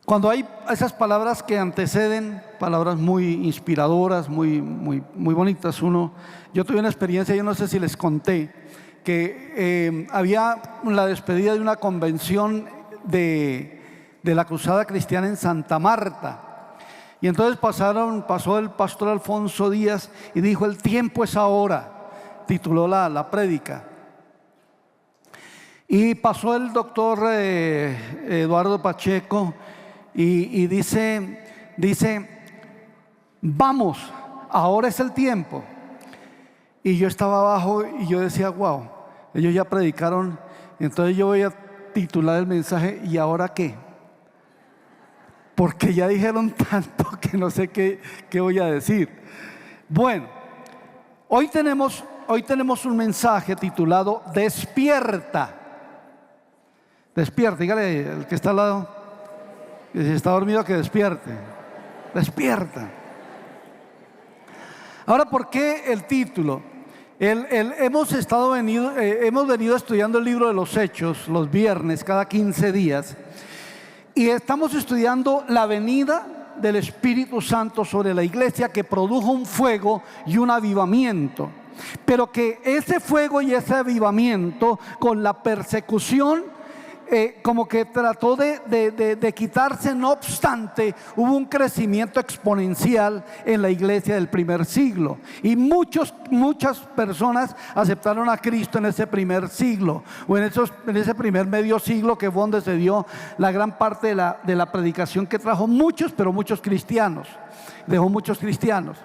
Cuando hay esas palabras que anteceden, palabras muy inspiradoras, muy bonitas, yo tuve una experiencia, yo no sé si les conté, que había la despedida de una convención de la Cruzada Cristiana en Santa Marta. Y entonces pasó el pastor Alfonso Díaz y dijo: el tiempo es ahora, tituló la prédica. Y pasó el doctor Eduardo Pacheco y dice, vamos, ahora es el tiempo. Y yo estaba abajo y yo decía: wow, ellos ya predicaron, entonces yo voy a titular el mensaje: ¿y ahora qué? Porque ya dijeron tanto que no sé qué voy a decir. Bueno, hoy tenemos un mensaje titulado Despierta. Despierta, dígale al que está al lado, que si está dormido, que despierte. Despierta. Ahora, ¿por qué el título? Hemos venido estudiando el libro de los Hechos los viernes, cada 15 días. Y estamos estudiando la venida del Espíritu Santo sobre la iglesia, que produjo un fuego y un avivamiento. Pero que ese fuego y ese avivamiento, con la persecución, como que trató de quitarse. No obstante, hubo un crecimiento exponencial en la iglesia del primer siglo, y muchas personas aceptaron a Cristo en ese primer siglo, o en ese primer medio siglo, que fue donde se dio la gran parte de la predicación, que trajo muchos cristianos, dejó muchos cristianos.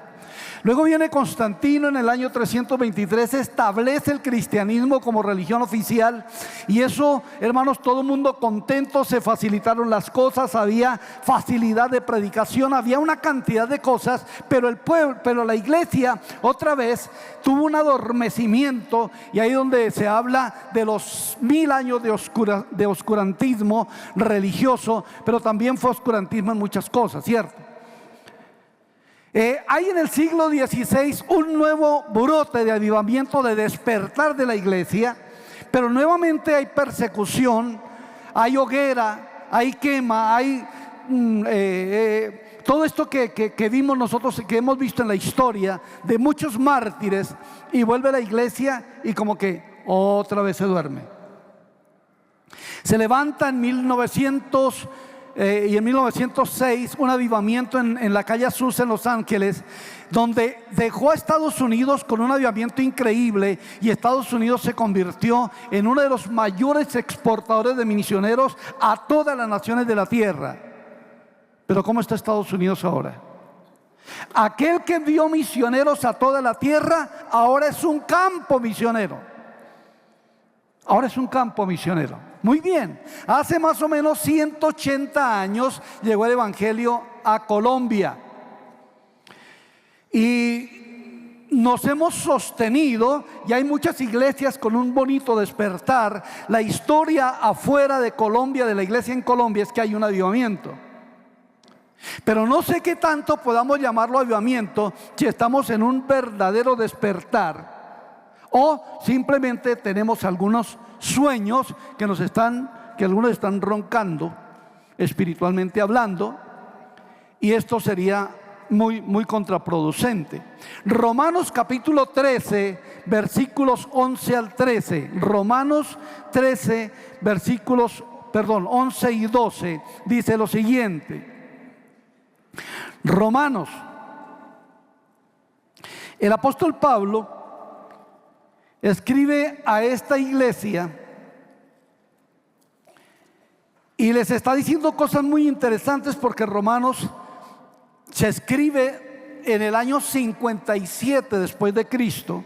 Luego viene Constantino en el año 323, establece el cristianismo como religión oficial, y eso, hermanos, todo el mundo contento, se facilitaron las cosas, había facilidad de predicación, había una cantidad de cosas, pero la iglesia otra vez tuvo un adormecimiento, y ahí donde se habla de los 1000 años de oscurantismo religioso, pero también fue oscurantismo en muchas cosas, ¿cierto? Hay en el siglo XVI un nuevo brote de avivamiento, de despertar de la iglesia, pero nuevamente hay persecución, hay hoguera, hay quema, hay todo esto que vimos nosotros, que hemos visto en la historia de muchos mártires, y vuelve la iglesia y como que otra vez se duerme. Se levanta en 1900 y en 1906 un avivamiento en la calle Azusa en Los Ángeles, donde dejó a Estados Unidos con un avivamiento increíble, y Estados Unidos se convirtió en uno de los mayores exportadores de misioneros a todas las naciones de la tierra. Pero ¿cómo está Estados Unidos ahora? Aquel que envió misioneros a toda la tierra ahora es un campo misionero. Ahora es un campo misionero. Muy bien, hace más o menos 180 años llegó el evangelio a Colombia, y nos hemos sostenido, y hay muchas iglesias con un bonito despertar. La historia afuera de Colombia, de la iglesia en Colombia, es que hay un avivamiento. Pero no sé qué tanto podamos llamarlo avivamiento, si estamos en un verdadero despertar, o simplemente tenemos algunos sueños que algunos están roncando, espiritualmente hablando, y esto sería muy contraproducente. Romanos capítulo 13, versículos 11 al 13. Romanos 13, versículos 11 y 12, dice lo siguiente. Romanos, el apóstol Pablo escribe a esta iglesia y les está diciendo cosas muy interesantes, porque Romanos se escribe en el año 57 después de Cristo,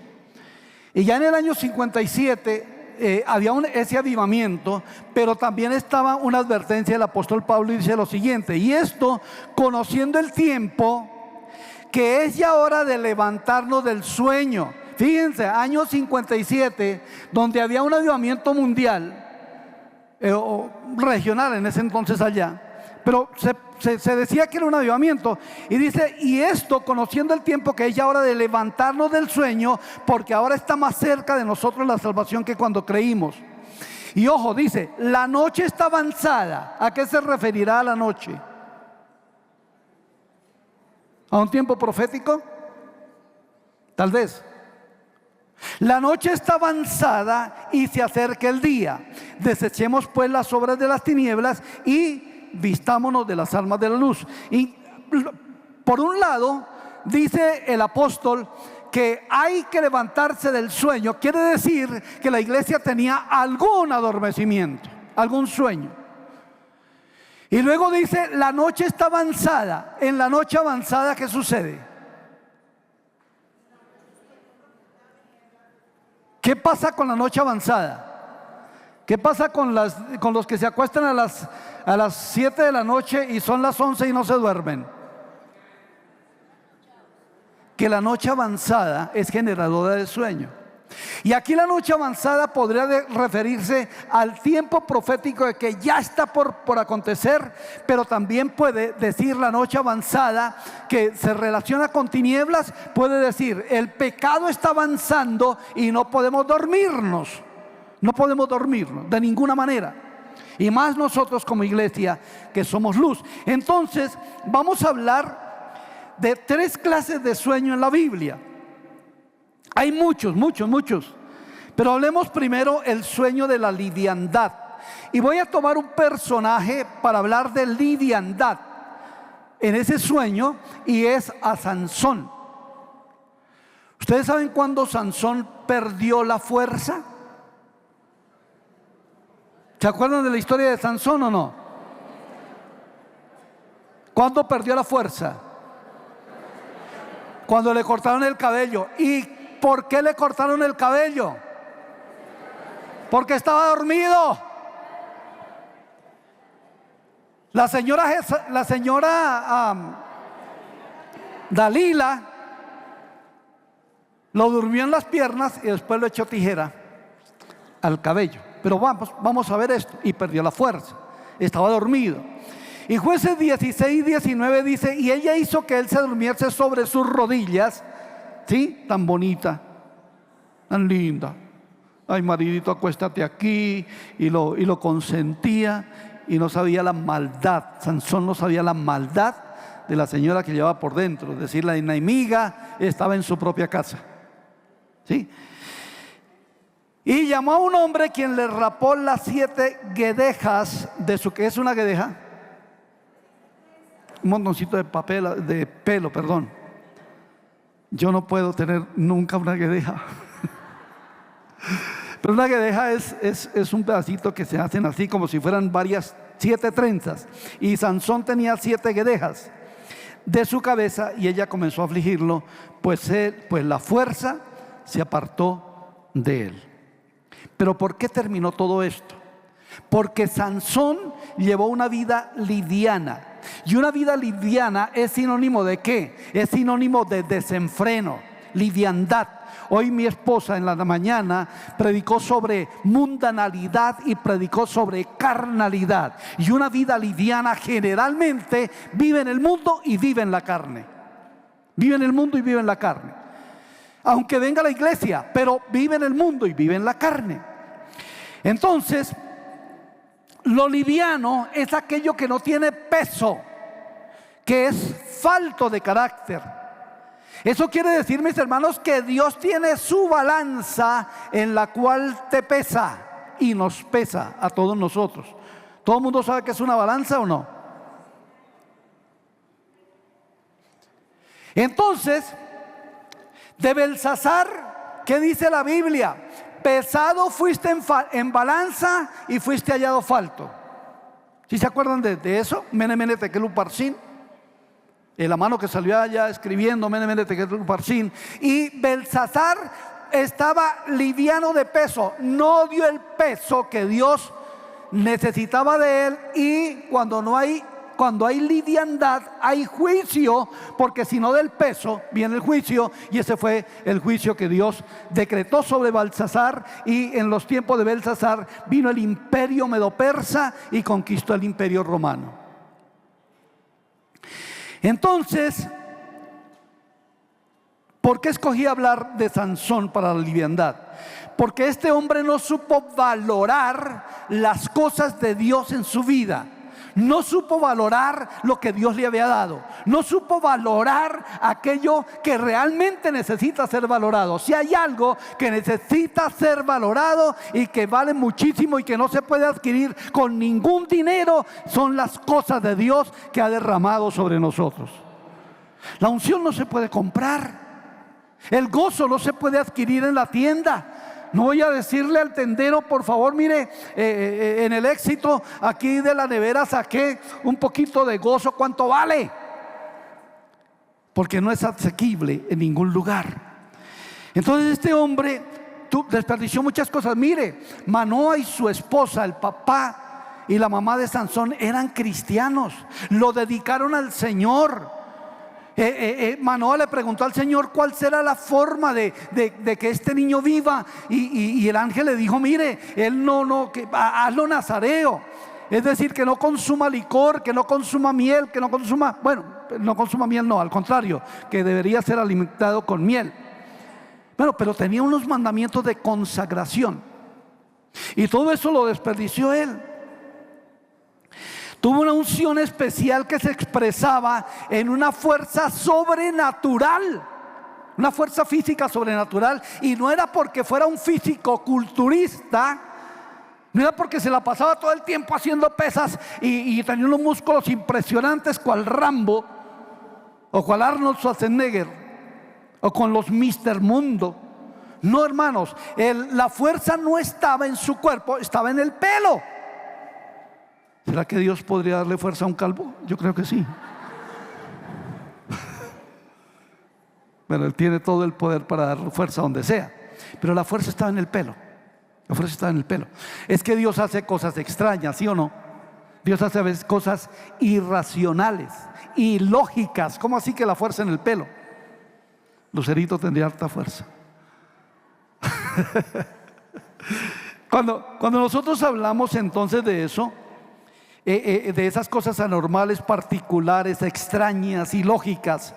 y ya en el año 57 había ese avivamiento, pero también estaba una advertencia del apóstol Pablo, y dice lo siguiente: y esto, conociendo el tiempo, que es ya hora de levantarnos del sueño. Fíjense, año 57, donde había un avivamiento mundial, o regional en ese entonces allá, pero se decía que era un avivamiento, y dice: y esto, conociendo el tiempo, que es ya hora de levantarnos del sueño, porque ahora está más cerca de nosotros la salvación que cuando creímos. Y ojo, dice, la noche está avanzada. ¿A qué se referirá la noche? ¿A un tiempo profético? Tal vez. La noche está avanzada y se acerca el día. Desechemos pues las obras de las tinieblas y vistámonos de las armas de la luz. Y por un lado, dice el apóstol que hay que levantarse del sueño. Quiere decir que la iglesia tenía algún adormecimiento, algún sueño. Y luego dice, la noche está avanzada. En la noche avanzada, ¿qué sucede? ¿Qué pasa con la noche avanzada? ¿Qué pasa con los que se acuestan a las 7 de la noche y son las 11 y no se duermen? Que la noche avanzada es generadora de sueño. Y aquí la noche avanzada podría referirse al tiempo profético de que ya está por acontecer, pero también puede decir la noche avanzada que se relaciona con tinieblas. Puede decir el pecado está avanzando y no podemos dormirnos. No podemos dormirnos de ninguna manera. Y más nosotros como iglesia que somos luz. Entonces vamos a hablar de 3 clases de sueño en la Biblia. Hay muchos. Pero hablemos primero el sueño de la liviandad. Y voy a tomar un personaje para hablar de liviandad en ese sueño, y es a Sansón. ¿Ustedes saben cuándo Sansón perdió la fuerza? ¿Se acuerdan de la historia de Sansón o no? ¿Cuándo perdió la fuerza? Cuando le cortaron el cabello. ¿Y por qué le cortaron el cabello? Porque estaba dormido. La señora Dalila lo durmió en las piernas y después lo echó tijera al cabello. Pero vamos a ver esto. Y perdió la fuerza. Estaba dormido. Y Jueces 16-19 dice: y ella hizo que él se durmiese sobre sus rodillas. ¿Sí? Tan bonita, tan linda. Ay, maridito, acuéstate aquí. Y lo consentía, y no sabía la maldad. Sansón no sabía la maldad de la señora que llevaba por dentro. Es decir, la enemiga estaba en su propia casa. ¿Sí? Y llamó a un hombre quien le rapó las 7 guedejas de su... ¿Qué es una guedeja? Un montoncito de pelo, perdón. Yo no puedo tener nunca una guedeja. Pero una guedeja es un pedacito que se hacen así como si fueran 7 trenzas. Y Sansón tenía 7 guedejas de su cabeza, y ella comenzó a afligirlo, pues la fuerza se apartó de él. Pero ¿por qué terminó todo esto? Porque Sansón llevó una vida liviana. Y una vida liviana es sinónimo ¿de qué? Es sinónimo de desenfreno, liviandad. Hoy mi esposa en la mañana predicó sobre mundanalidad y predicó sobre carnalidad. Y una vida liviana generalmente vive en el mundo y vive en la carne. Vive en el mundo y vive en la carne. Aunque venga a la iglesia, pero vive en el mundo y vive en la carne. Entonces, lo liviano es aquello que no tiene peso, que es falto de carácter. Eso quiere decir, mis hermanos, que Dios tiene su balanza en la cual te pesa y nos pesa a todos nosotros. ¿Todo el mundo sabe que es una balanza o no? Entonces, de Belsasar, ¿qué dice la Biblia? Pesado fuiste en balanza y fuiste hallado falto. ¿Sí se acuerdan de eso? Mene, mene, tekel, uparsin. La mano que salió allá escribiendo Mene, mene, tekel, uparsin. Y Belsasar estaba liviano de peso. No dio el peso que Dios necesitaba de él. Y cuando hay liviandad, hay juicio, porque si no del peso viene el juicio, y ese fue el juicio que Dios decretó sobre Belsasar. Y en los tiempos de Belsasar vino el imperio medo-persa y conquistó el imperio romano. Entonces, ¿Por qué escogí hablar de Sansón para la liviandad? Porque este hombre no supo valorar las cosas de Dios en su vida. No supo valorar lo que Dios le había dado. No supo valorar aquello que realmente necesita ser valorado. Si hay algo que necesita ser valorado y que vale muchísimo y que no se puede adquirir con ningún dinero, son las cosas de Dios que ha derramado sobre nosotros. La unción no se puede comprar. El gozo no se puede adquirir en la tienda. No voy a decirle al tendero, por favor, mire, en el Éxito, aquí de la nevera saqué un poquito de gozo, ¿cuánto vale? Porque no es asequible en ningún lugar. Entonces este hombre desperdició muchas cosas. Mire, Manoa y su esposa, el papá y la mamá de Sansón, eran cristianos, lo dedicaron al Señor. Manoa le preguntó al Señor cuál será la forma de que este niño viva, y el ángel le dijo: mire, él hazlo nazareo, es decir, que no consuma licor, que no consuma miel, que no consuma, bueno, no consuma miel, no, al contrario, que debería ser alimentado con miel. Bueno, pero tenía unos mandamientos de consagración, y todo eso lo desperdició él. Tuvo una unción especial que se expresaba en una fuerza sobrenatural, una fuerza física sobrenatural. Y no era porque fuera un físico culturista, no era porque se la pasaba todo el tiempo haciendo pesas y tenía unos músculos impresionantes cual Rambo o cual Arnold Schwarzenegger o con los Mr. Mundo. No, hermanos, la fuerza no estaba en su cuerpo, estaba en el pelo. ¿Será que Dios podría darle fuerza a un calvo? Yo creo que sí. Bueno, Él tiene todo el poder para dar fuerza donde sea, pero la fuerza estaba en el pelo. La fuerza estaba en el pelo. Es que Dios hace cosas extrañas, ¿sí o no? Dios hace a veces cosas irracionales, ilógicas. ¿Cómo así que la fuerza en el pelo? Lucerito tendría harta fuerza. Cuando nosotros hablamos entonces de eso, de esas cosas anormales, particulares, extrañas, ilógicas,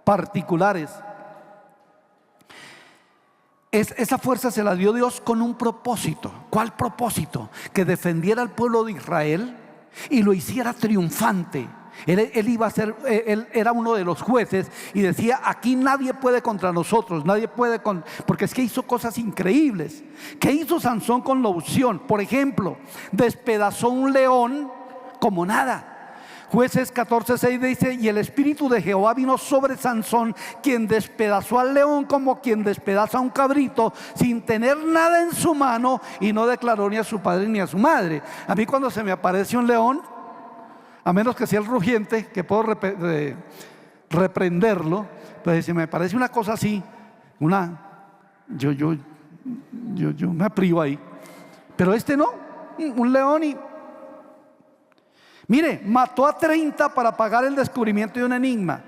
particulares, esa fuerza se la dio Dios con un propósito. ¿Cuál propósito? Que defendiera al pueblo de Israel y lo hiciera triunfante. Él iba a ser, él era uno de los jueces y decía: aquí nadie puede contra nosotros, nadie puede porque es que hizo cosas increíbles. ¿Qué hizo Sansón con la unción? Por ejemplo, despedazó un león como nada. Jueces 14:6 dice: y el espíritu de Jehová vino sobre Sansón, quien despedazó al león como quien despedaza a un cabrito, sin tener nada en su mano, y no declaró ni a su padre ni a su madre. A mí, cuando se me aparece un león, a menos que sea el rugiente, que puedo reprenderlo, pues si me parece una cosa así, yo me privo ahí. Pero este no, un león. Y mire, mató a 30 para pagar el descubrimiento de un enigma,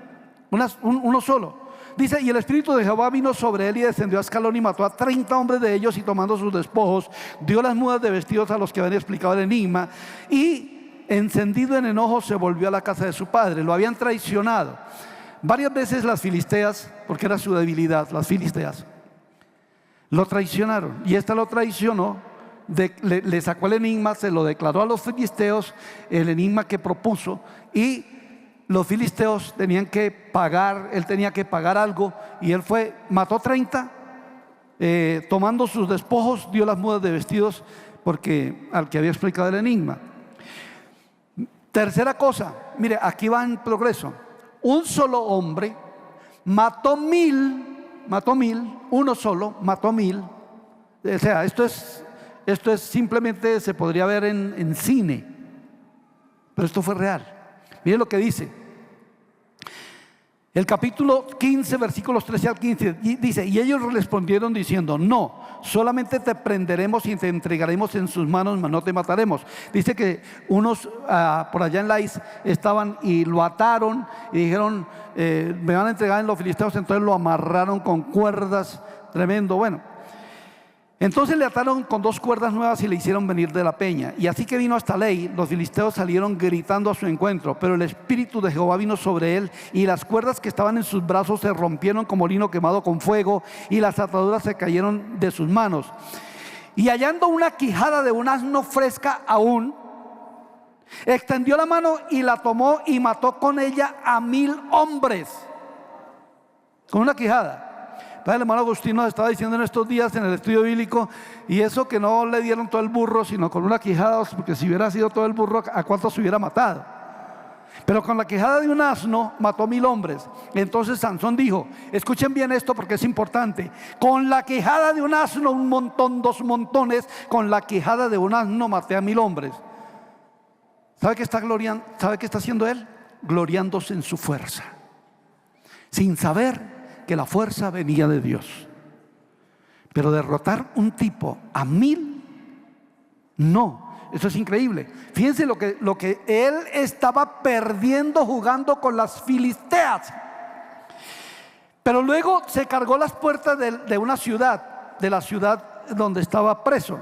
uno solo. Dice: y el espíritu de Jehová vino sobre él y descendió a Ascalón y mató a 30 hombres de ellos, y tomando sus despojos dio las mudas de vestidos a los que habían explicado el enigma, y encendido en enojo se volvió a la casa de su padre. Lo habían traicionado varias veces las filisteas, porque era su debilidad. Las filisteas lo traicionaron, y esta lo traicionó. Le sacó el enigma, se lo declaró a los filisteos, el enigma que propuso, y los filisteos tenían que pagar, él tenía que pagar algo, y él mató 30, tomando sus despojos dio las mudas de vestidos, porque al que había explicado el enigma. Tercera cosa, mire, aquí va en progreso. Un solo hombre mató mil, uno solo mató 1000. O sea, esto es simplemente, se podría ver en cine, pero esto fue real. Miren lo que dice el capítulo 15, versículos 13 al 15. Dice: y ellos respondieron diciendo: no, solamente te prenderemos y te entregaremos en sus manos, mas no te mataremos. Dice que unos por allá en Lais estaban y lo ataron y dijeron: me van a entregar en los filisteos. Entonces lo amarraron con cuerdas, tremendo. Bueno, Entonces le ataron con 2 cuerdas nuevas y le hicieron venir de la peña. Y así que vino hasta Lei, los filisteos salieron gritando a su encuentro. Pero el espíritu de Jehová vino sobre él, y las cuerdas que estaban en sus brazos se rompieron como lino quemado con fuego, y las ataduras se cayeron de sus manos. Y hallando una quijada de un asno fresca aún, extendió la mano y la tomó y mató con ella a 1000 hombres. Con una quijada. El hermano Agustín nos estaba diciendo en estos días en el estudio bíblico, y eso que no le dieron todo el burro, sino con una quijada, porque si hubiera sido todo el burro, ¿a cuántos se hubiera matado? Pero con la quijada de un asno mató 1000 hombres. Entonces Sansón dijo, escuchen bien esto porque es importante: con la quijada de un asno, un montón, 2 montones, con la quijada de un asno maté a 1000 hombres. ¿Sabe qué está haciendo él? Gloriándose en su fuerza, sin saber que la fuerza venía de Dios. Pero derrotar un tipo a 1000, no, eso es increíble. Fíjense lo que él estaba perdiendo jugando con las filisteas. Pero luego se cargó las puertas de una ciudad, de la ciudad donde estaba preso.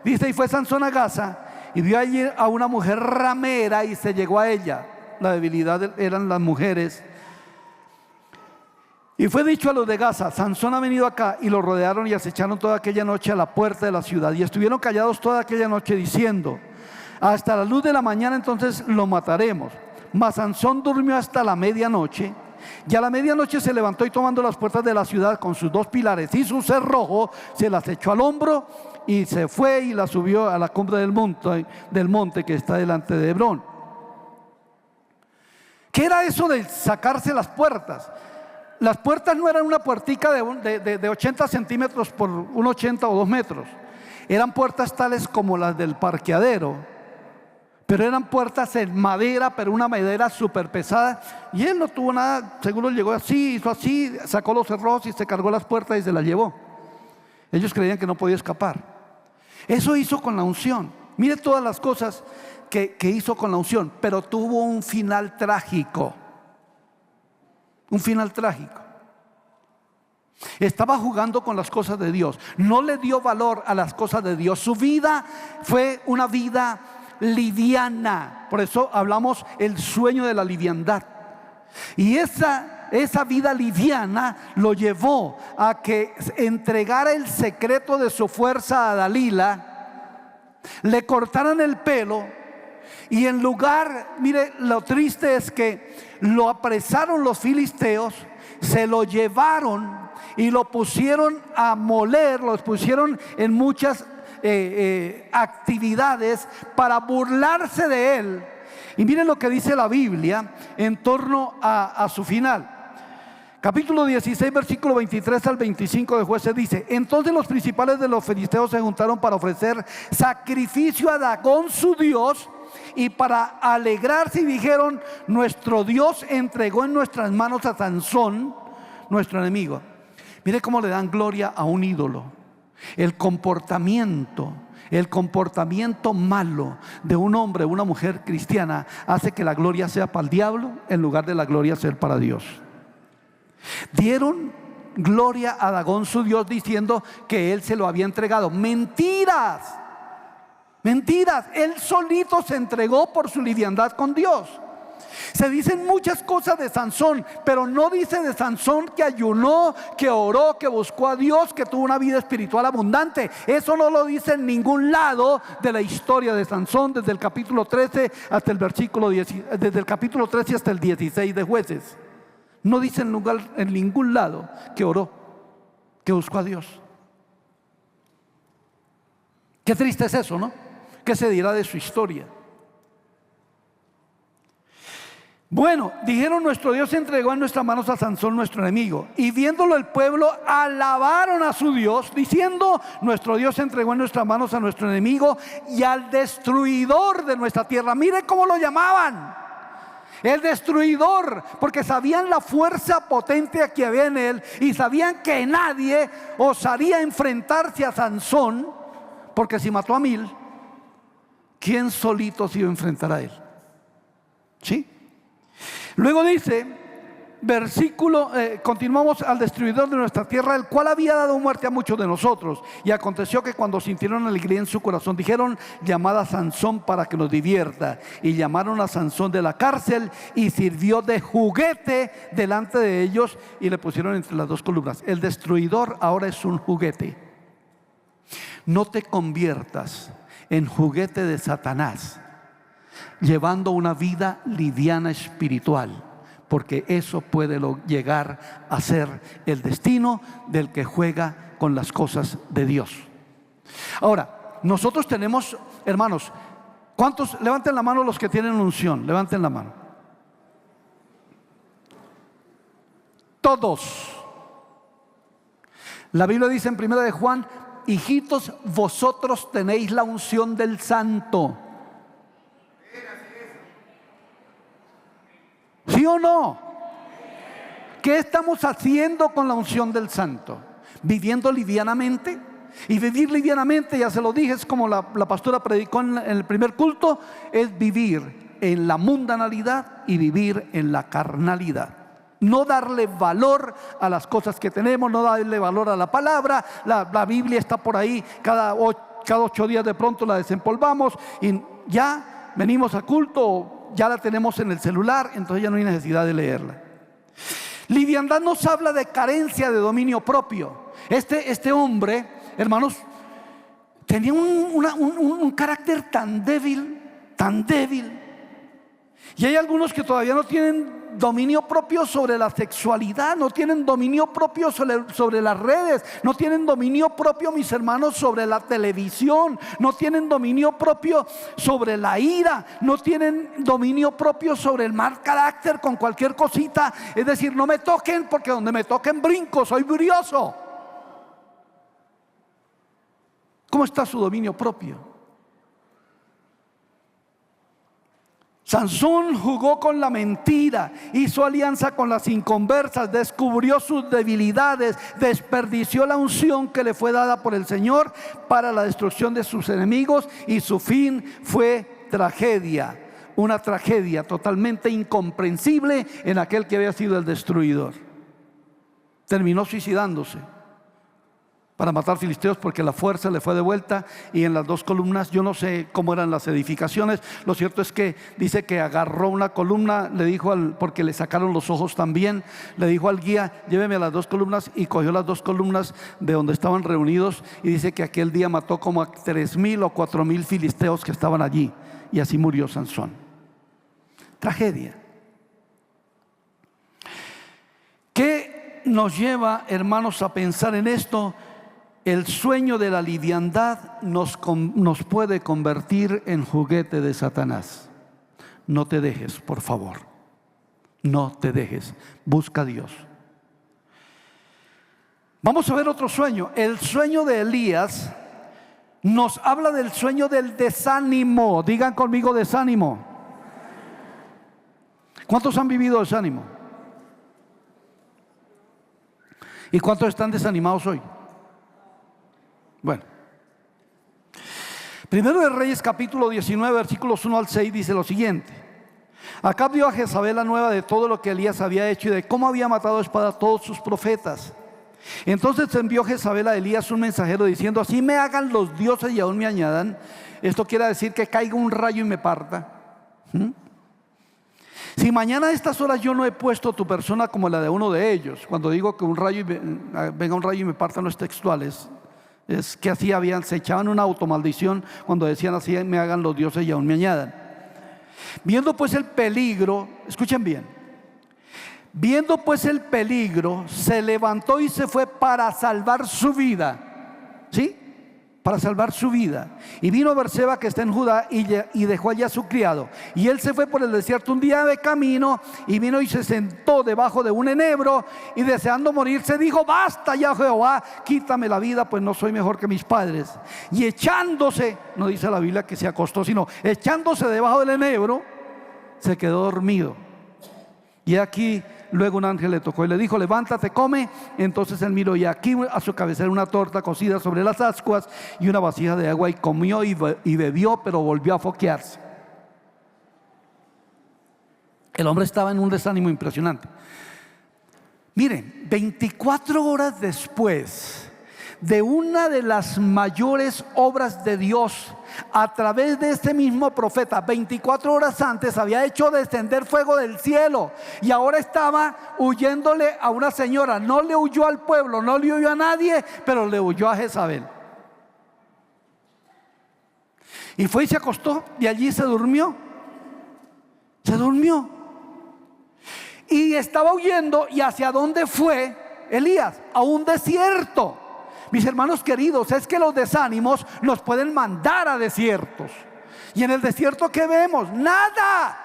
Dice, y fue Sansón a Gaza y vio allí a una mujer ramera y se llegó a ella. La debilidad eran las mujeres. Y fue dicho a los de Gaza, Sansón ha venido acá, y lo rodearon y acecharon toda aquella noche a la puerta de la ciudad. Y estuvieron callados toda aquella noche diciendo, hasta la luz de la mañana entonces lo mataremos. Mas Sansón durmió hasta la medianoche, y a la medianoche se levantó y tomando las puertas de la ciudad con sus 2 pilares y su cerrojo, se las echó al hombro y se fue y la subió a la cumbre del monte que está delante de Hebrón. ¿Qué era eso de sacarse las puertas? Las puertas no eran una puertica de 80 centímetros por 1,80 o 2 metros. Eran puertas tales como las del parqueadero, pero eran puertas en madera, pero una madera súper pesada. Y él no tuvo nada, seguro llegó así, hizo así, sacó los cerrojos y se cargó las puertas y se las llevó. Ellos creían que no podía escapar. Eso hizo con la unción. Mire todas las cosas que hizo con la unción, pero tuvo un final trágico. Un final trágico. Estaba jugando con las cosas de Dios. No le dio valor a las cosas de Dios. Su vida fue una vida liviana. Por eso hablamos el sueño de la liviandad. Y esa vida liviana lo llevó a que entregara el secreto de su fuerza a Dalila, le cortaran el pelo, y en lugar, mire, lo triste es que lo apresaron los filisteos, se lo llevaron y lo pusieron a moler, los pusieron en muchas actividades para burlarse de él. Y miren lo que dice la Biblia en torno a su final. Capítulo 16, versículo 23 al 25 de Jueces dice: entonces los principales de los filisteos se juntaron para ofrecer sacrificio a Dagón su dios, y para alegrarse, y dijeron: nuestro Dios entregó en nuestras manos a Sansón, nuestro enemigo. Mire cómo le dan gloria a un ídolo. El comportamiento malo de un hombre o una mujer cristiana hace que la gloria sea para el diablo en lugar de la gloria ser para Dios. Dieron gloria a Dagón su dios diciendo que él se lo había entregado. Mentiras. Mentiras, él solito se entregó por su liviandad con Dios. Se dicen muchas cosas de Sansón, pero no dice de Sansón que ayunó, que oró, que buscó a Dios, que tuvo una vida espiritual abundante. Eso no lo dice en ningún lado de la historia de Sansón, desde el capítulo 13 hasta el versículo 10, desde el capítulo 13 hasta el 16 de Jueces. No dice en ningún lado que oró, que buscó a Dios. Qué triste es eso, ¿no? ¿Qué se dirá de su historia? Bueno, dijeron: nuestro Dios entregó en nuestras manos a Sansón, nuestro enemigo. Y viéndolo el pueblo, alabaron a su Dios, diciendo: nuestro Dios entregó en nuestras manos a nuestro enemigo y al destruidor de nuestra tierra. Mire cómo lo llamaban: el destruidor, porque sabían la fuerza potente que había en él, y sabían que nadie osaría enfrentarse a Sansón, porque si mató a 1000, ¿quién solito se iba a enfrentar a él? ¿Sí? Luego dice continuamos: al destruidor de nuestra tierra, el cual había dado muerte a muchos de nosotros. Y aconteció que cuando sintieron alegría en su corazón, dijeron: llamad a Sansón para que nos divierta. Y llamaron a Sansón de la cárcel, y sirvió de juguete delante de ellos, y le pusieron entre las dos columnas. El destruidor ahora es un juguete. No te conviertas en juguete de Satanás, llevando una vida liviana espiritual, porque eso puede llegar a ser el destino del que juega con las cosas de Dios. Ahora, nosotros tenemos, hermanos, ¿cuántos? Levanten la mano los que tienen unción, levanten la mano. Todos. La Biblia dice en 1 de Juan: hijitos, vosotros tenéis la unción del Santo. ¿Sí o no? ¿Qué estamos haciendo con la unción del Santo? ¿Viviendo livianamente? Y vivir livianamente, ya se lo dije, es como la pastora predicó en el primer culto: es vivir en la mundanalidad y vivir en la carnalidad. No darle valor a las cosas que tenemos, no darle valor a la palabra. La Biblia está por ahí, cada 8 días de pronto la desempolvamos y ya venimos a culto, ya la tenemos en el celular, entonces ya no hay necesidad de leerla. Liviandad nos habla de carencia de dominio propio. Este hombre, hermanos, tenía un carácter tan débil, tan débil. Y hay algunos que todavía no tienen dominio propio sobre la sexualidad, no tienen dominio propio sobre las redes, no tienen dominio propio, mis hermanos, sobre la televisión, no tienen dominio propio sobre la ira, no tienen dominio propio sobre el mal carácter con cualquier cosita. Es decir, no me toquen, porque donde me toquen brinco, soy brioso. ¿Cómo está su dominio propio? Sansón jugó con la mentira, hizo alianza con las inconversas, descubrió sus debilidades, desperdició la unción que le fue dada por el Señor para la destrucción de sus enemigos, y su fin fue tragedia, una tragedia totalmente incomprensible en aquel que había sido el destruidor. Terminó suicidándose para matar filisteos, porque la fuerza le fue de vuelta. Y en las dos columnas, yo no sé cómo eran las edificaciones, lo cierto es que dice que agarró una columna, le dijo porque le sacaron los ojos también, le dijo al guía: lléveme a las dos columnas, y cogió las dos columnas de donde estaban reunidos, y dice que aquel día mató como a 3,000 o 4,000 filisteos que estaban allí, y así murió Sansón. Tragedia. ¿Qué nos lleva, hermanos, a pensar en esto? El sueño de la liviandad nos puede convertir en juguete de Satanás. No te dejes, por favor. No te dejes. Busca a Dios. Vamos a ver otro sueño. El sueño de Elías nos habla del sueño del desánimo. Digan conmigo: desánimo. ¿Cuántos han vivido desánimo? ¿Y cuántos están desanimados hoy? Bueno, Primero de Reyes capítulo 19 versículos 1 al 6 dice lo siguiente: Acab dio a Jezabel la nueva de todo lo que Elías había hecho y de cómo había matado a espada a todos sus profetas. Entonces envió Jezabel a Elías un mensajero diciendo: así me hagan los dioses y aún me añadan. Esto quiere decir que caiga un rayo y me parta. Si mañana a estas horas yo no he puesto tu persona como la de uno de ellos. Cuando digo que venga un rayo y me parta, no es textual, es que así se echaban una automaldición cuando decían: así me hagan los dioses y aún me añadan. Viendo pues el peligro, escuchen bien, viendo pues el peligro, se levantó y se fue para salvar su vida. ¿Sí? Para salvar su vida. Y vino a Berseba, que está en Judá, y dejó allá a su criado. Y él se fue por el desierto un día de camino, y vino y se sentó debajo de un enebro, y deseando morirse dijo: basta ya, Jehová, quítame la vida, pues no soy mejor que mis padres. Y echándose, no dice la Biblia que se acostó, sino echándose debajo del enebro, se quedó dormido. Y aquí luego un ángel le tocó y le dijo: levántate, come. Entonces él miró, y aquí a su cabecera una torta cocida sobre las ascuas y una vasija de agua, y comió y bebió, pero volvió a foquearse. El hombre estaba en un desánimo impresionante. Miren, 24 horas después de una de las mayores obras de Dios a través de este mismo profeta, 24 horas antes había hecho descender fuego del cielo y ahora estaba huyéndole a una señora. No le huyó al pueblo, no le huyó a nadie, pero le huyó a Jezabel. Y fue y se acostó y allí se durmió. Se durmió. Y estaba huyendo. ¿Y hacia dónde fue Elías? A un desierto. Mis hermanos queridos, es que los desánimos nos pueden mandar a desiertos. Y en el desierto, ¿qué vemos? Nada.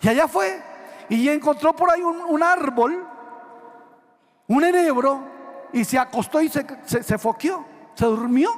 Y allá fue y encontró por ahí un árbol, un enebro, y se acostó y se foqueó, se durmió.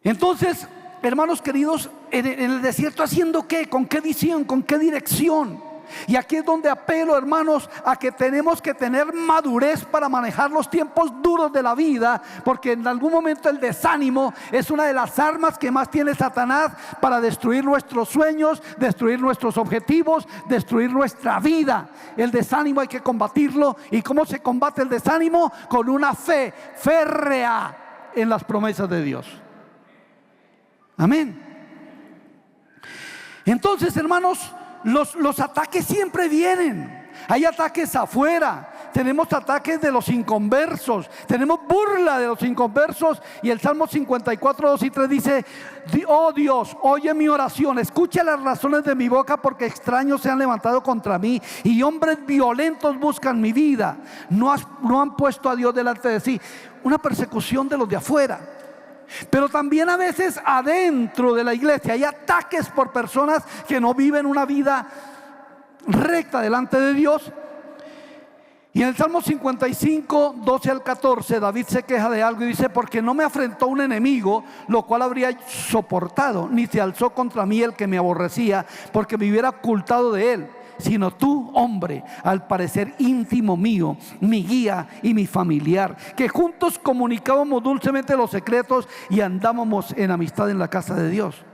Entonces, hermanos queridos, en el desierto, ¿haciendo qué? ¿Con qué visión? ¿Con qué dirección? Y aquí es donde apelo, hermanos, a que tenemos que tener madurez para manejar los tiempos duros de la vida, porque en algún momento el desánimo es una de las armas que más tiene Satanás para destruir nuestros sueños, destruir nuestros objetivos, destruir nuestra vida. El desánimo hay que combatirlo. ¿Y cómo se combate el desánimo? Con una fe férrea en las promesas de Dios. Amén. Entonces, hermanos, los ataques siempre vienen. Hay ataques afuera, tenemos ataques de los inconversos, tenemos burla de los inconversos. Y el Salmo 54, 2 y 3 dice: oh Dios, oye mi oración, escucha las razones de mi boca, porque extraños se han levantado contra mí y hombres violentos buscan mi vida. No han puesto a Dios delante de sí. Una persecución de los de afuera. Pero también a veces adentro de la iglesia hay ataques por personas que no viven una vida recta delante de Dios. Y en el Salmo 55, 12 al 14, David se queja de algo y dice: porque no me afrentó un enemigo, lo cual habría soportado, ni se alzó contra mí el que me aborrecía, porque me hubiera ocultado de él. Sino tú, hombre, al parecer íntimo mío, mi guía y mi familiar, que juntos comunicábamos dulcemente los secretos y andábamos en amistad en la casa de Dios.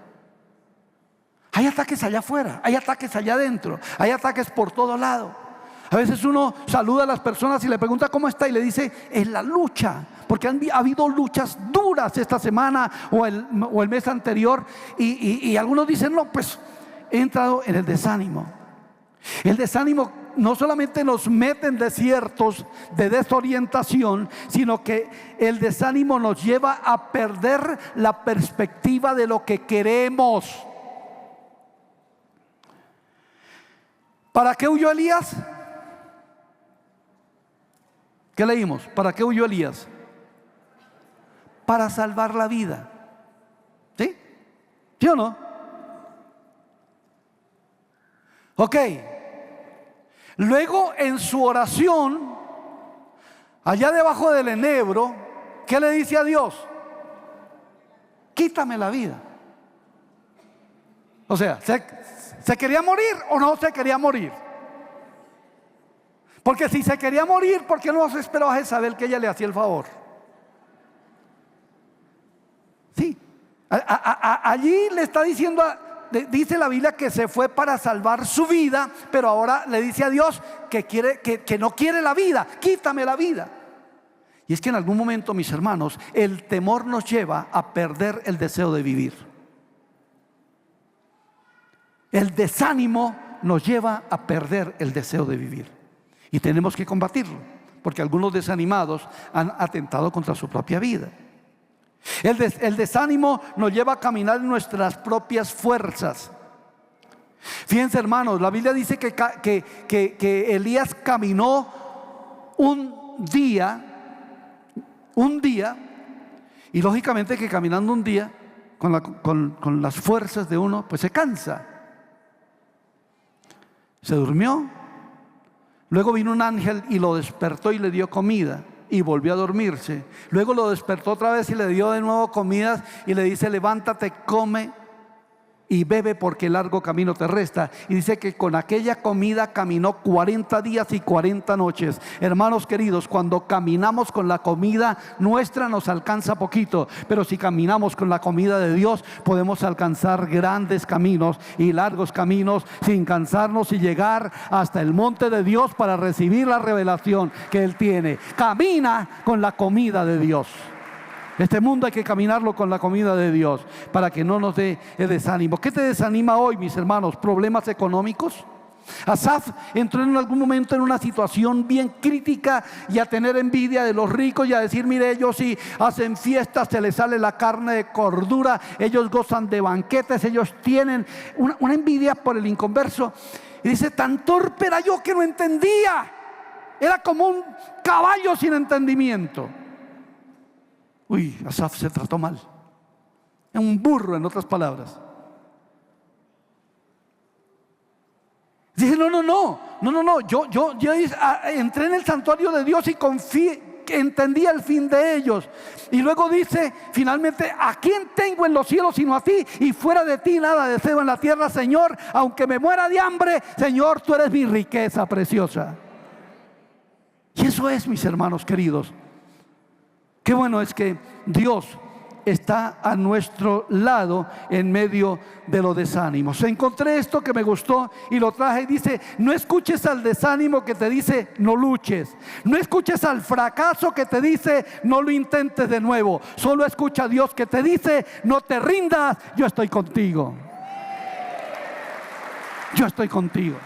Hay ataques allá afuera, hay ataques allá adentro, hay ataques por todo lado. A veces uno saluda a las personas y le pregunta cómo está y le dice: en la lucha, porque ha habido luchas duras esta semana o el mes anterior, y algunos dicen: no, pues he entrado en el desánimo. El desánimo no solamente nos mete en desiertos de desorientación, sino que el desánimo nos lleva a perder la perspectiva de lo que queremos. ¿Para qué huyó Elías? ¿Qué leímos? ¿Para qué huyó Elías? Para salvar la vida. ¿Sí? ¿Sí o no? Ok. Luego, en su oración, allá debajo del enebro, ¿qué le dice a Dios? Quítame la vida. O sea, ¿se quería morir o no se quería morir? Porque si se quería morir, ¿por qué no se esperó a Jezabel que ella le hacía el favor? Sí. Allí le está diciendo dice la Biblia que se fue para salvar su vida, pero ahora le dice a Dios que no quiere la vida. Quítame la vida. Y es que en algún momento, mis hermanos, el temor nos lleva a perder el deseo de vivir. El desánimo nos lleva a perder el deseo de vivir. Y tenemos que combatirlo, porque algunos desanimados han atentado contra su propia vida. El desánimo nos lleva a caminar en nuestras propias fuerzas. Fíjense, hermanos, la Biblia dice que Elías caminó un día, y lógicamente que caminando un día con las fuerzas de uno, pues se cansa. Se durmió. Luego vino un ángel y lo despertó y le dio comida, y volvió a dormirse. Luego lo despertó otra vez y le dio de nuevo comidas y le dice: levántate, come. y bebe porque largo camino te resta. Y dice que con aquella comida caminó 40 días y 40 noches. Hermanos queridos, cuando caminamos con la comida nuestra nos alcanza poquito, pero si caminamos con la comida de Dios podemos alcanzar grandes caminos y largos caminos sin cansarnos y llegar hasta el monte de Dios para recibir la revelación que Él tiene. Camina con la comida de Dios. Este mundo hay que caminarlo con la comida de Dios para que no nos dé el desánimo. ¿Qué te desanima hoy, mis hermanos? ¿Problemas económicos? Asaf entró en algún momento en una situación bien crítica y a tener envidia de los ricos y a decir: mire, ellos sí hacen fiestas, se les sale la carne de cordura, ellos gozan de banquetes, ellos tienen una envidia por el inconverso. Y dice: tan torpe era yo que no entendía, era como un caballo sin entendimiento. Uy, Asaf se trató mal. Es un burro, en otras palabras. Dije: no. Yo entré en el santuario de Dios y confié, entendía el fin de ellos. Y luego dice finalmente: ¿a quién tengo en los cielos sino a ti? Y fuera de ti nada deseo en la tierra, Señor. Aunque me muera de hambre, Señor, tú eres mi riqueza preciosa. Y eso es, mis hermanos queridos. Qué bueno es que Dios está a nuestro lado en medio de los desánimos. Encontré esto que me gustó y lo traje y dice: no escuches al desánimo que te dice no luches, no escuches al fracaso que te dice no lo intentes de nuevo, solo escucha a Dios que te dice: no te rindas, yo estoy contigo. Yo estoy contigo.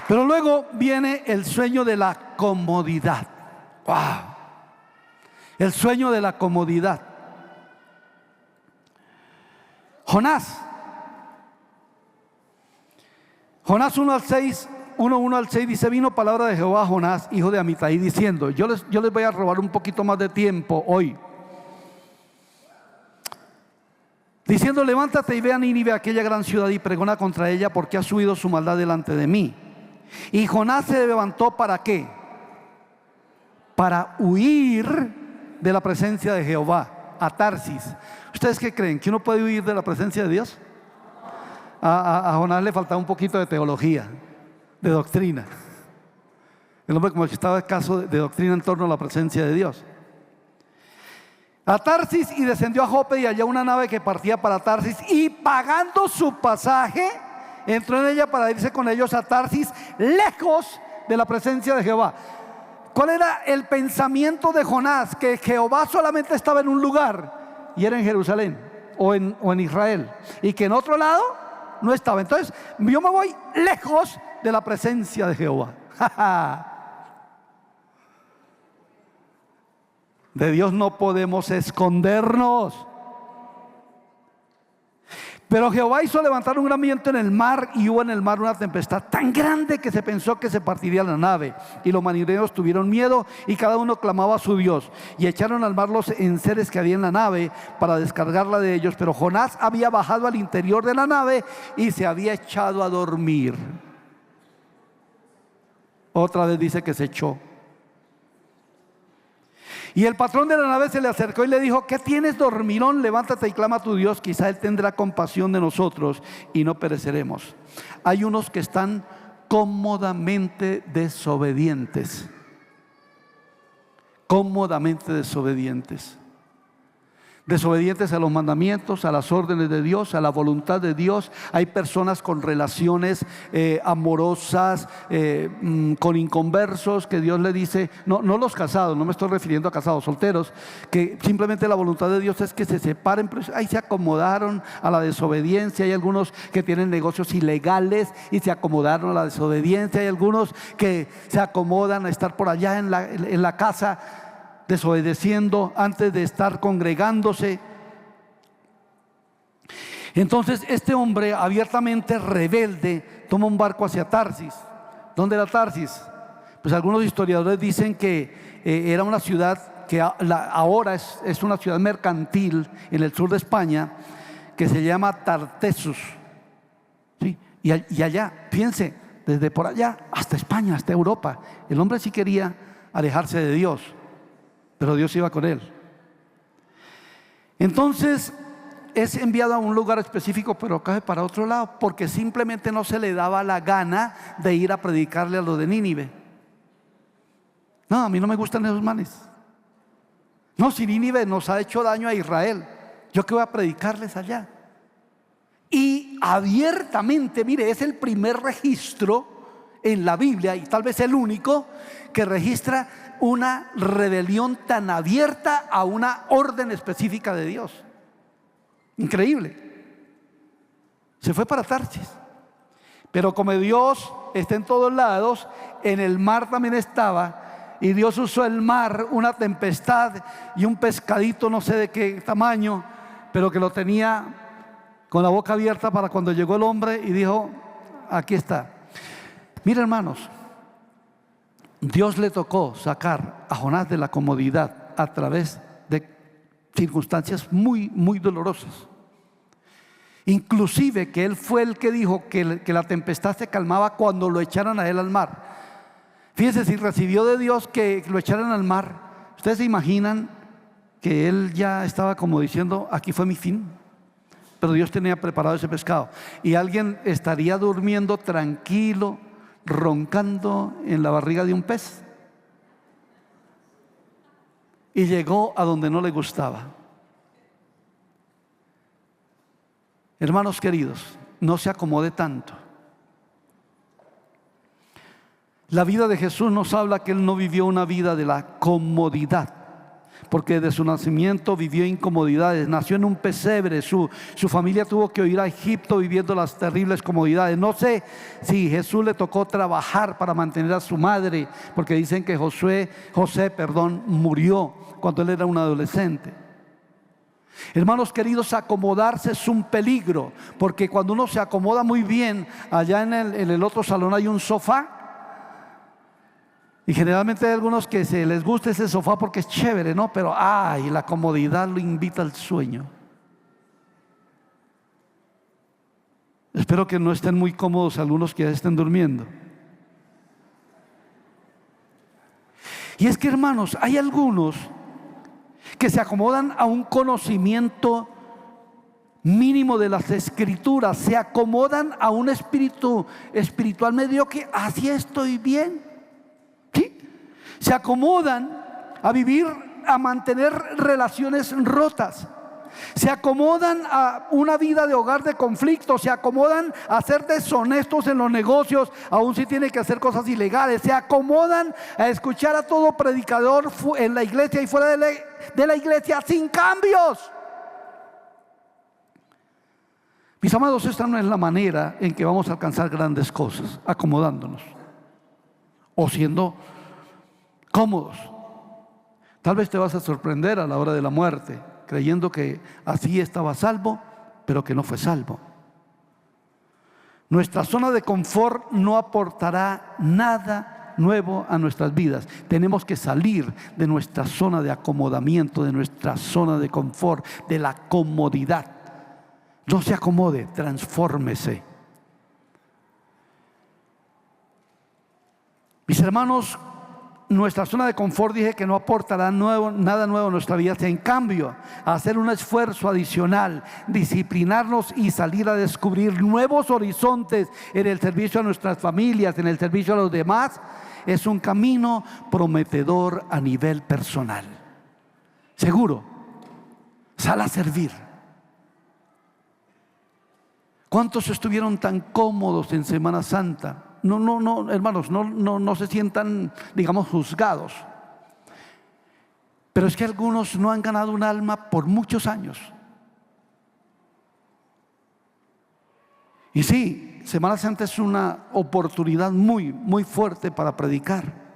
Pero luego viene el sueño de la comodidad. ¡Wow! El sueño de la comodidad. Jonás 1 al 6, 1 al 6 dice: vino palabra de Jehová a Jonás, hijo de Amitai, diciendo: yo les voy a robar un poquito más de tiempo hoy. Diciendo: levántate y ve a Nínive, aquella gran ciudad, y pregona contra ella, porque ha subido su maldad delante de mí. Y Jonás se levantó, ¿para qué? Para huir de la presencia de Jehová a Tarsis. ¿Ustedes qué creen? ¿Que uno puede huir de la presencia de Dios? A Jonás le faltaba un poquito de teología, de doctrina. El hombre como que estaba escaso de doctrina en torno a la presencia de Dios. A Tarsis, y descendió a Jope, y halló una nave que partía para Tarsis, y pagando su pasaje entró en ella para irse con ellos a Tarsis, lejos de la presencia de Jehová. ¿Cuál era el pensamiento de Jonás? Que Jehová solamente estaba en un lugar, y era en Jerusalén o en Israel, y que en otro lado no estaba. Entonces yo me voy lejos de la presencia de Jehová. De Dios no podemos escondernos. Pero Jehová hizo levantar un gran viento en el mar, y hubo en el mar una tempestad tan grande que se pensó que se partiría la nave. Y los marineros tuvieron miedo, y cada uno clamaba a su Dios, y echaron al mar los enseres que había en la nave para descargarla de ellos. Pero Jonás había bajado al interior de la nave y se había echado a dormir. Otra vez dice que se echó. Y el patrón de la nave se le acercó y le dijo: ¿qué tienes, dormilón? Levántate y clama a tu Dios, quizá Él tendrá compasión de nosotros y no pereceremos. Hay unos que están cómodamente desobedientes. Cómodamente desobedientes. Desobedientes a los mandamientos, a las órdenes de Dios, a la voluntad de Dios. Hay personas con relaciones amorosas, con inconversos, que Dios le dice, no los casados, no me estoy refiriendo a casados, solteros, que simplemente la voluntad de Dios es que se separen, pero ahí se acomodaron a la desobediencia. Hay algunos que tienen negocios ilegales y se acomodaron a la desobediencia. Hay algunos que se acomodan a estar por allá en la casa, desobedeciendo antes de estar congregándose. Entonces este hombre, abiertamente rebelde, toma un barco hacia Tarsis. ¿Dónde era Tarsis? Pues algunos historiadores dicen que era una ciudad que ahora es una ciudad mercantil en el sur de España, que se llama Tartessus, ¿sí? Y allá, fíjense, desde por allá hasta España, hasta Europa, el hombre sí quería alejarse de Dios, pero Dios iba con él. Entonces es enviado a un lugar específico, pero cae para otro lado, porque simplemente no se le daba la gana de ir a predicarle a los de Nínive. No, a mí no me gustan esos manes. No, si Nínive nos ha hecho daño a Israel, ¿yo qué voy a predicarles allá? Y abiertamente, mire, es el primer registro en la Biblia, y tal vez el único, que registra una rebelión tan abierta a una orden específica de Dios. Increíble. Se fue para Tarsis. Pero como Dios está en todos lados, en el mar también estaba. Y Dios usó el mar, una tempestad y un pescadito, no sé de qué tamaño, pero que lo tenía con la boca abierta para cuando llegó el hombre y dijo: aquí está. Mira, hermanos, Dios le tocó sacar a Jonás de la comodidad a través de circunstancias muy, muy dolorosas. Inclusive que él fue el que dijo que la tempestad se calmaba cuando lo echaran a él al mar. Fíjense, si recibió de Dios que lo echaran al mar, ¿ustedes se imaginan que él ya estaba como diciendo: aquí fue mi fin? Pero Dios tenía preparado ese pescado, y alguien estaría durmiendo tranquilo, roncando en la barriga de un pez, y llegó a donde no le gustaba. Hermanos queridos, no se acomode tanto. La vida de Jesús nos habla que Él no vivió una vida de la comodidad, porque desde su nacimiento vivió incomodidades. Nació en un pesebre, su familia tuvo que ir a Egipto viviendo las terribles comodidades. No sé si Jesús le tocó trabajar para mantener a su madre, porque dicen que José murió cuando él era un adolescente. Hermanos queridos, acomodarse es un peligro, porque cuando uno se acomoda muy bien, allá en el otro salón hay un sofá. Y generalmente hay algunos que se les gusta ese sofá porque es chévere, ¿no? Pero la comodidad lo invita al sueño. Espero que no estén muy cómodos algunos que ya estén durmiendo. Y es que, hermanos, hay algunos que se acomodan a un conocimiento mínimo de las Escrituras, se acomodan a un espíritu espiritual mediocre. Así estoy bien. ¿Sí? Se acomodan a vivir, a mantener relaciones rotas. Se acomodan a una vida de hogar de conflicto. Se acomodan a ser deshonestos en los negocios, aun si tienen que hacer cosas ilegales. Se acomodan a escuchar a todo predicador en la iglesia y fuera de la iglesia, sin cambios. Mis amados, esta no es la manera en que vamos a alcanzar grandes cosas, acomodándonos o siendo cómodos. Tal vez te vas a sorprender a la hora de la muerte, creyendo que así estaba salvo, pero que no fue salvo. Nuestra zona de confort no aportará nada nuevo a nuestras vidas. Tenemos que salir de nuestra zona de acomodamiento, de nuestra zona de confort, de la comodidad. No se acomode, transfórmese. Mis hermanos, nuestra zona de confort, dije que no aportará nada nuevo a nuestra vida. En cambio, hacer un esfuerzo adicional, disciplinarnos y salir a descubrir nuevos horizontes en el servicio a nuestras familias, en el servicio a los demás, es un camino prometedor a nivel personal. Seguro, sal a servir. ¿Cuántos estuvieron tan cómodos en Semana Santa? No, hermanos, no se sientan, digamos, juzgados. Pero es que algunos no han ganado un alma por muchos años. Y sí, Semana Santa es una oportunidad muy, muy fuerte para predicar.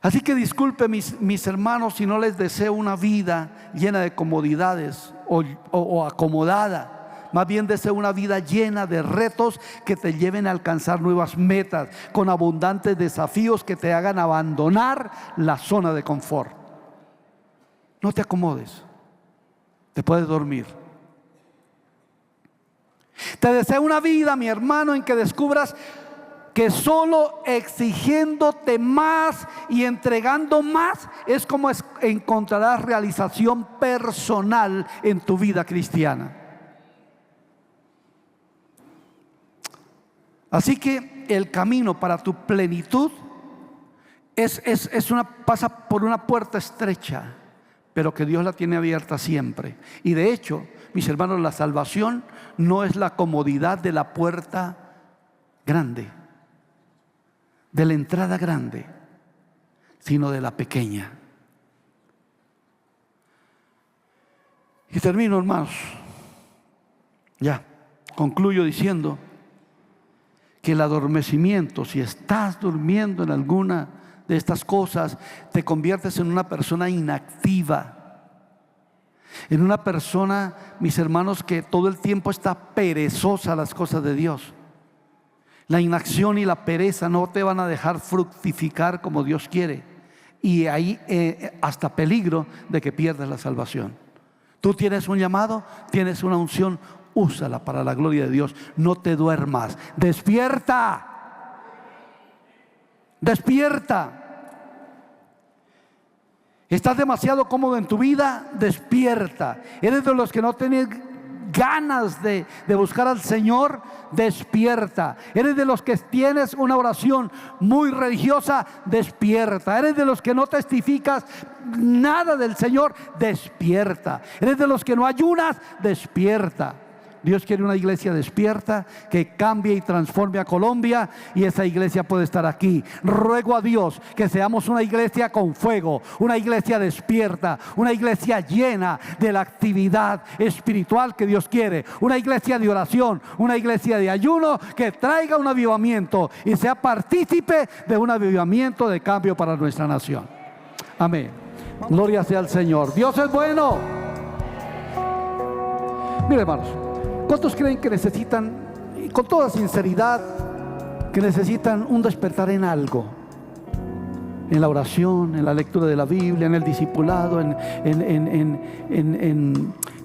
Así que disculpe mis hermanos si no les deseo una vida llena de comodidades o acomodada. Más bien deseo una vida llena de retos que te lleven a alcanzar nuevas metas, con abundantes desafíos que te hagan abandonar la zona de confort. No te acomodes, te puedes dormir. Te deseo una vida, mi hermano, en que descubras que solo exigiéndote más y entregando más es como encontrarás realización personal en tu vida cristiana. Así que el camino para tu plenitud pasa por una puerta estrecha, pero que Dios la tiene abierta siempre. Y de hecho, mis hermanos, la salvación no es la comodidad de la puerta grande, de la entrada grande, sino de la pequeña. Y termino, hermanos. Ya, concluyo diciendo que el adormecimiento, si estás durmiendo en alguna de estas cosas, te conviertes en una persona inactiva, en una persona, mis hermanos, que todo el tiempo está perezosa a las cosas de Dios. La inacción y la pereza no te van a dejar fructificar como Dios quiere, y ahí hasta peligro de que pierdas la salvación. Tú tienes un llamado, tienes una unción, úsala para la gloria de Dios. No te duermas, despierta, despierta. ¿Estás demasiado cómodo en tu vida? Despierta. ¿Eres de los que no tienen ganas de buscar al Señor? Despierta. ¿Eres de los que tienes una oración muy religiosa? Despierta. ¿Eres de los que no testificas nada del Señor? Despierta. ¿Eres de los que no ayunas? Despierta. Dios quiere una iglesia despierta que cambie y transforme a Colombia, y esa iglesia puede estar aquí. Ruego a Dios que seamos una iglesia con fuego, una iglesia despierta, una iglesia llena de la actividad espiritual que Dios quiere, una iglesia de oración, una iglesia de ayuno que traiga un avivamiento y sea partícipe de un avivamiento de cambio para nuestra nación. Amén. Gloria sea al Señor. Dios es bueno. Mire, hermanos, ¿cuántos creen que necesitan, y con toda sinceridad, que necesitan un despertar en algo? En la oración, en la lectura de la Biblia, en el discipulado, en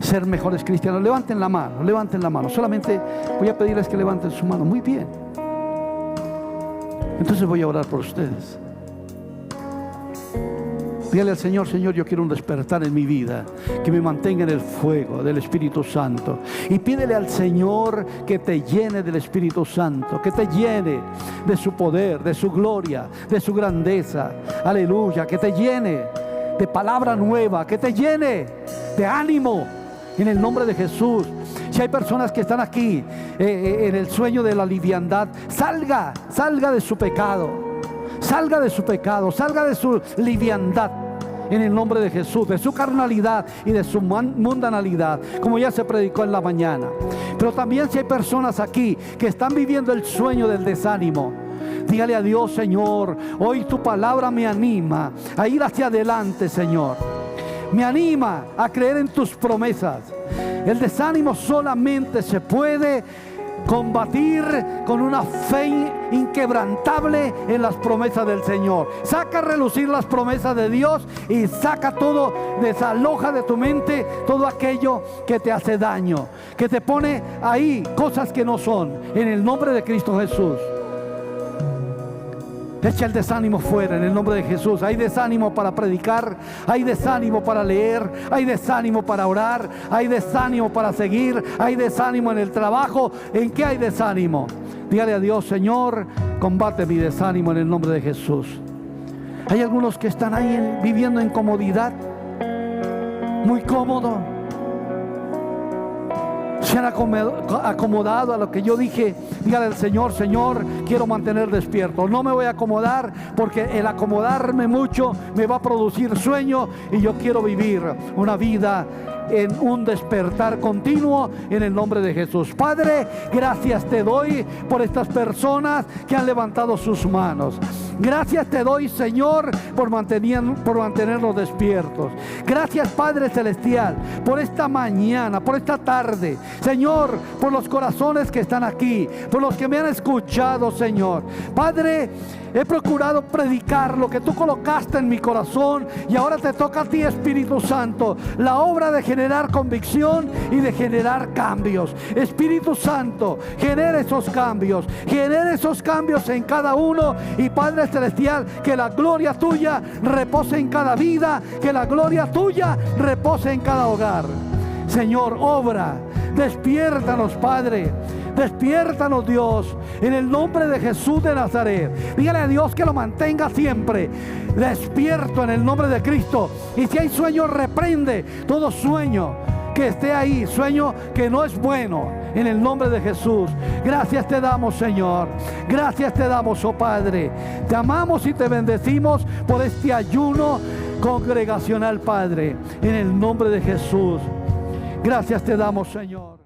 ser mejores cristianos. Levanten la mano, levanten la mano. Solamente voy a pedirles que levanten su mano. Muy bien. Entonces voy a orar por ustedes. Dígale al Señor: Señor, yo quiero un despertar en mi vida, que me mantenga en el fuego del Espíritu Santo. Y pídele al Señor que te llene del Espíritu Santo, que te llene de su poder, de su gloria, de su grandeza. Aleluya. Que te llene de palabra nueva, que te llene de ánimo en el nombre de Jesús. Si hay personas que están aquí en el sueño de la liviandad, salga de su pecado, salga de su pecado, salga de su liviandad en el nombre de Jesús, de su carnalidad y de su mundanalidad, como ya se predicó en la mañana. Pero también, si hay personas aquí que están viviendo el sueño del desánimo, dígale a Dios: Señor, hoy tu palabra me anima a ir hacia adelante, Señor. Me anima a creer en tus promesas. El desánimo solamente se puede combatir con una fe inquebrantable en las promesas del Señor. Saca a relucir las promesas de Dios y saca todo, desaloja de tu mente todo aquello que te hace daño, que te pone ahí cosas que no son, en el nombre de Cristo Jesús. Echa el desánimo fuera en el nombre de Jesús. Hay desánimo para predicar, hay desánimo para leer, hay desánimo para orar, hay desánimo para seguir, hay desánimo en el trabajo. ¿En qué hay desánimo? Dígale a Dios: Señor, combate mi desánimo en el nombre de Jesús. Hay algunos que están ahí viviendo en comodidad, muy cómodo. Se han acomodado a lo que yo dije. Dígale al Señor: Señor, quiero mantener despierto. No me voy a acomodar, porque el acomodarme mucho me va a producir sueño, y yo quiero vivir una vida en un despertar continuo en el nombre de Jesús. Padre, gracias te doy por estas personas que han levantado sus manos. Gracias te doy, Señor, por mantenernos despiertos. Gracias, Padre Celestial, por esta mañana, por esta tarde. Señor, por los corazones que están aquí, por los que me han escuchado, Señor. Padre, He procurado predicar lo que tú colocaste en mi corazón, y ahora te toca a ti, Espíritu Santo, la obra de generar convicción y de generar cambios. Espíritu Santo, genera esos cambios en cada uno. Y Padre Celestial, que la gloria tuya repose en cada vida, que la gloria tuya repose en cada hogar. Señor, obra, despiértanos, Padre, despiértanos, Dios, en el nombre de Jesús de Nazaret. Dígale a Dios que lo mantenga siempre despierto en el nombre de Cristo. Y si hay sueño, reprende todo sueño que esté ahí, sueño que no es bueno, en el nombre de Jesús. Gracias te damos, Señor. Gracias te damos, oh Padre. Te amamos y te bendecimos por este ayuno congregacional, Padre, en el nombre de Jesús. Gracias te damos, Señor.